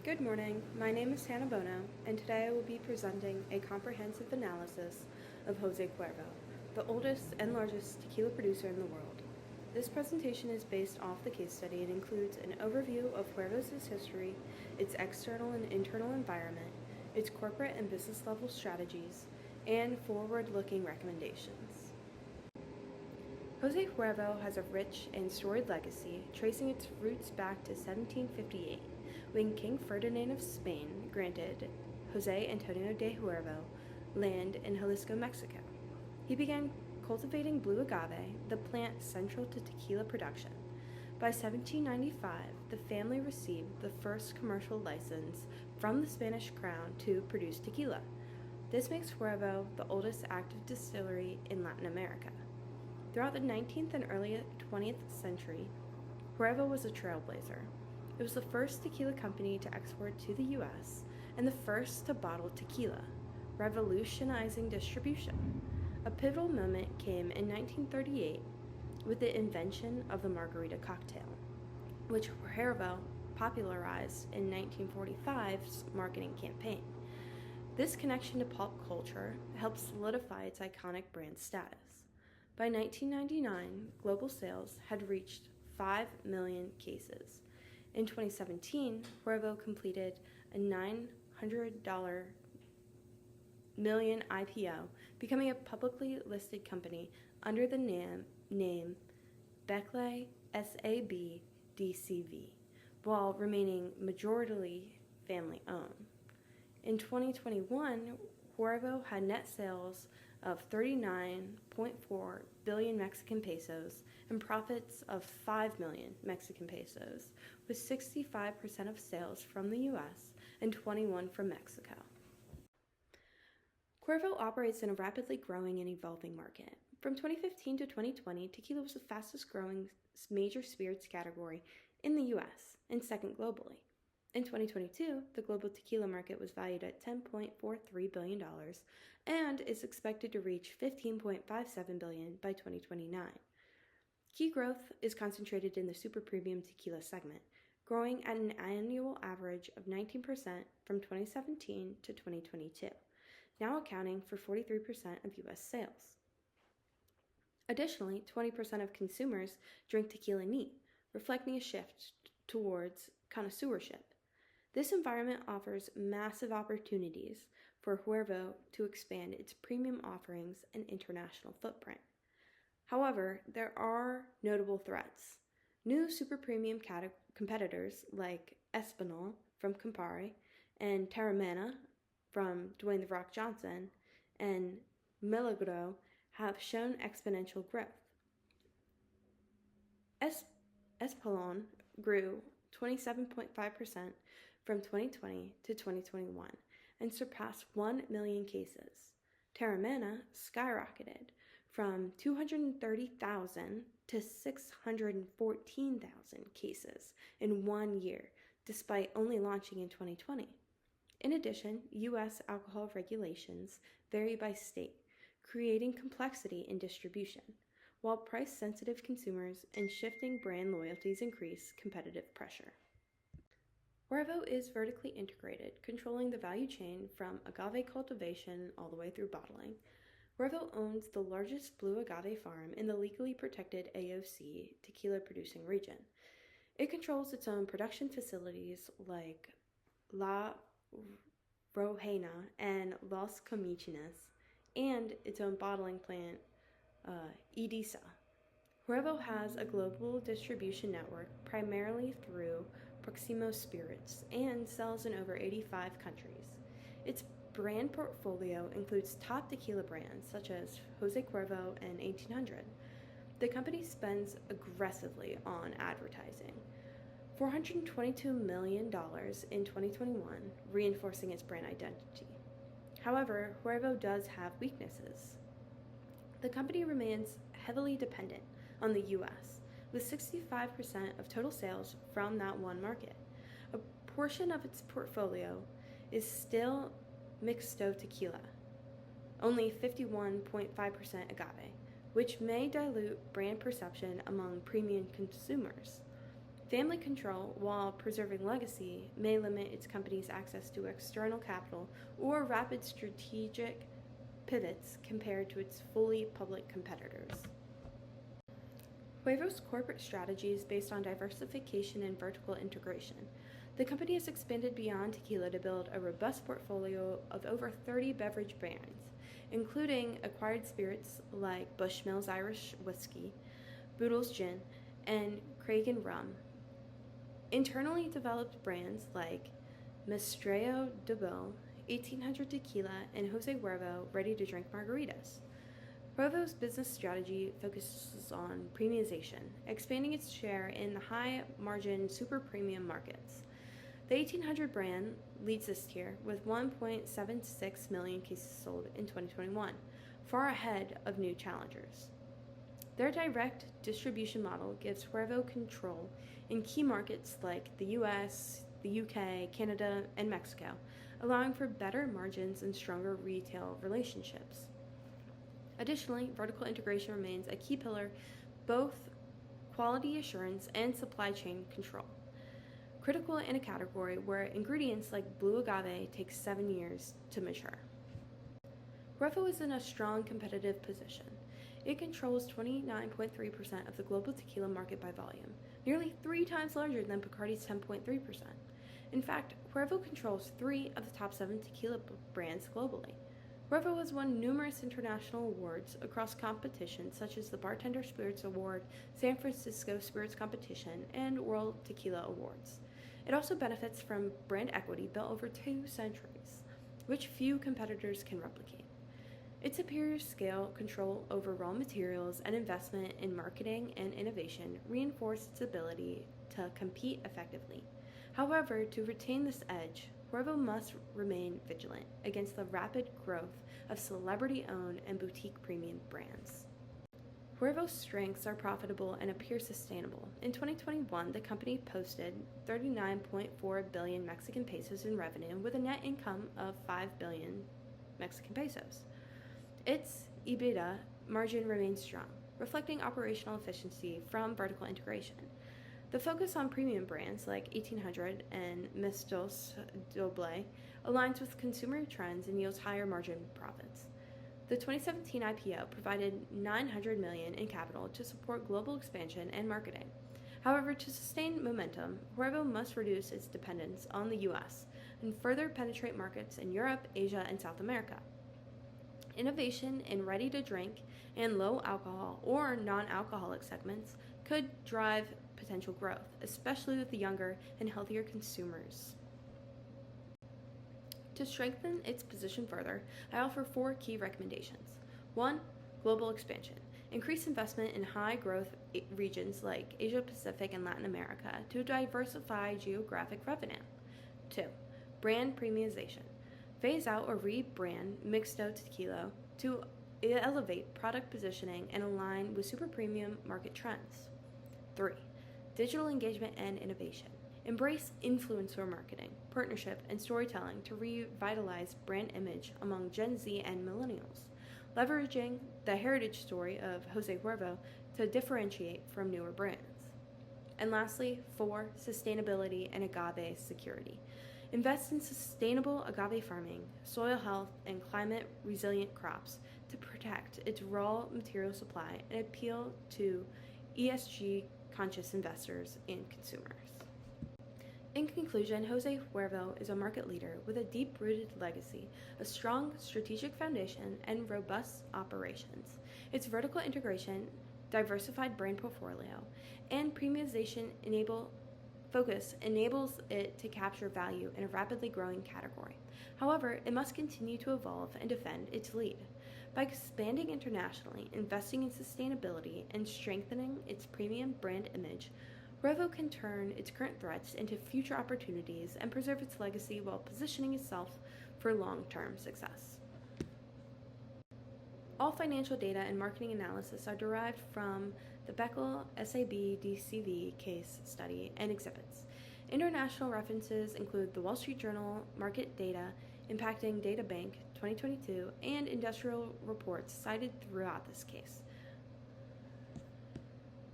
Good morning, my name is Hannah Bono, and today I will be presenting a comprehensive analysis of Jose Cuervo, the oldest and largest tequila producer in the world. This presentation is based off the case study and includes an overview of Cuervo's history, its external and internal environment, its corporate and business level strategies, and forward-looking recommendations. Jose Cuervo has a rich and storied legacy, tracing its roots back to 1758, when King Ferdinand of Spain granted Jose Antonio de Cuervo land in Jalisco, Mexico. He began cultivating blue agave, the plant central to tequila production. By 1795, the family received the first commercial license from the Spanish crown to produce tequila. This makes Cuervo the oldest active distillery in Latin America. Throughout the 19th and early 20th century, Cuervo was a trailblazer. It was the first tequila company to export to the U.S. and the first to bottle tequila, revolutionizing distribution. A pivotal moment came in 1938 with the invention of the margarita cocktail, which Cuervo popularized in 1945's marketing campaign. This connection to pop culture helped solidify its iconic brand status. By 1999, global sales had reached 5 million cases. In 2017, Cuervo completed a $900 million IPO, becoming a publicly listed company under the name Becle SAB DCV, while remaining majority family-owned. In 2021, Cuervo had net sales of 39.4 billion Mexican pesos and profits of 5 million Mexican pesos, with 65% of sales from the U.S. and 21% from Mexico. Cuervo operates in a rapidly growing and evolving market. From 2015 to 2020, tequila was the fastest growing major spirits category in the U.S. and second globally. In 2022, the global tequila market was valued at $10.43 billion and is expected to reach $15.57 billion by 2029. Key growth is concentrated in the super premium tequila segment, growing at an annual average of 19% from 2017 to 2022, now accounting for 43% of U.S. sales. Additionally, 20% of consumers drink tequila neat, reflecting a shift towards connoisseurship. This environment offers massive opportunities for Cuervo to expand its premium offerings and international footprint. However, there are notable threats. New super premium competitors like Espinal from Campari and Terramana from Dwayne "The Rock" Johnson and Milagro have shown exponential growth. Espolòn grew 27.5% from 2020 to 2021 and surpassed 1 million cases. Terramana skyrocketed from 230,000 to 614,000 cases in 1 year, despite only launching in 2020. In addition, U.S. alcohol regulations vary by state, creating complexity in distribution, while price-sensitive consumers and shifting brand loyalties increase competitive pressure. Cuervo is vertically integrated, controlling the value chain from agave cultivation all the way through bottling. Cuervo owns the largest blue agave farm in the legally protected AOC tequila producing region. It controls its own production facilities like La Rojena and Los Comichinas, and its own bottling plant, Edisa. Cuervo has a global distribution network primarily through Proximo Spirits and sells in over 85 countries. Its brand portfolio includes top tequila brands such as Jose Cuervo and 1800. The company spends aggressively on advertising, $422 million in 2021, reinforcing its brand identity. However, Cuervo does have weaknesses. The company remains heavily dependent on the U.S., with 65% of total sales from that one market. A portion of its portfolio is still mixto tequila, only 51.5% agave, which may dilute brand perception among premium consumers. Family control, while preserving legacy, may limit its company's access to external capital or rapid strategic pivots compared to its fully public competitors. Cuervo's corporate strategy is based on diversification and vertical integration. The company has expanded beyond tequila to build a robust portfolio of over 30 beverage brands, including acquired spirits like Bushmills Irish Whiskey, Boodles Gin, and Cragen Rum. Internally developed brands like Maestro Dobel, 1800 Tequila, and Jose Cuervo ready-to-drink margaritas. Cuervo's business strategy focuses on premiumization, expanding its share in the high-margin super-premium markets. The 1800 brand leads this tier with 1.76 million cases sold in 2021, far ahead of new challengers. Their direct distribution model gives Cuervo control in key markets like the US, the UK, Canada, and Mexico, allowing for better margins and stronger retail relationships. Additionally, vertical integration remains a key pillar, both quality assurance and supply chain control, critical in a category where ingredients like blue agave take 7 years to mature. Cuervo is in a strong competitive position. It controls 29.3% of the global tequila market by volume, nearly 3 times larger than Bacardi's 10.3%. In fact, Cuervo controls 3 of the top 7 tequila brands globally. Cuervo has won numerous international awards across competitions such as the Bartender Spirits Award, San Francisco Spirits Competition, and World Tequila Awards. It also benefits from brand equity built over 2 centuries, which few competitors can replicate. Its superior scale, control over raw materials, and investment in marketing and innovation reinforce its ability to compete effectively. However, to retain this edge, Cuervo must remain vigilant against the rapid growth of celebrity-owned and boutique premium brands. Cuervo's strengths are profitable and appear sustainable. In 2021, the company posted 39.4 billion Mexican pesos in revenue with a net income of 5 billion Mexican pesos. Its EBITDA margin remains strong, reflecting operational efficiency from vertical integration. The focus on premium brands like 1800 and Maestro Doble aligns with consumer trends and yields higher margin profits. The 2017 IPO provided $900 million in capital to support global expansion and marketing. However, to sustain momentum, Cuervo must reduce its dependence on the U.S. and further penetrate markets in Europe, Asia, and South America. Innovation in ready-to-drink and low-alcohol or non-alcoholic segments could drive potential growth, especially with the younger and healthier consumers. To strengthen its position further, I offer 4 key recommendations. 1. Global expansion. Increase investment in high-growth regions like Asia Pacific and Latin America to diversify geographic revenue. 2. Brand premiumization. Phase out or rebrand Mixto Tequila to elevate product positioning and align with super premium market trends. 3. Digital engagement and innovation. Embrace influencer marketing, partnership, and storytelling to revitalize brand image among Gen Z and millennials, leveraging the heritage story of Jose Cuervo to differentiate from newer brands. And lastly, 4. Sustainability and agave security. Invest in sustainable agave farming, soil health, and climate-resilient crops to protect its raw material supply and appeal to ESG-conscious investors and consumers. In conclusion, Jose Cuervo is a market leader with a deep-rooted legacy, a strong strategic foundation, and robust operations. Its vertical integration, diversified brand portfolio, and premiumization focus enables it to capture value in a rapidly growing category. However, it must continue to evolve and defend its lead. By expanding internationally, investing in sustainability, and strengthening its premium brand image, Cuervo can turn its current threats into future opportunities and preserve its legacy while positioning itself for long-term success. All financial data and marketing analysis are derived from the Beckel SAB DCV case study and exhibits. International references include the Wall Street Journal Market Data Impacting Data Bank 2022 and industrial reports cited throughout this case.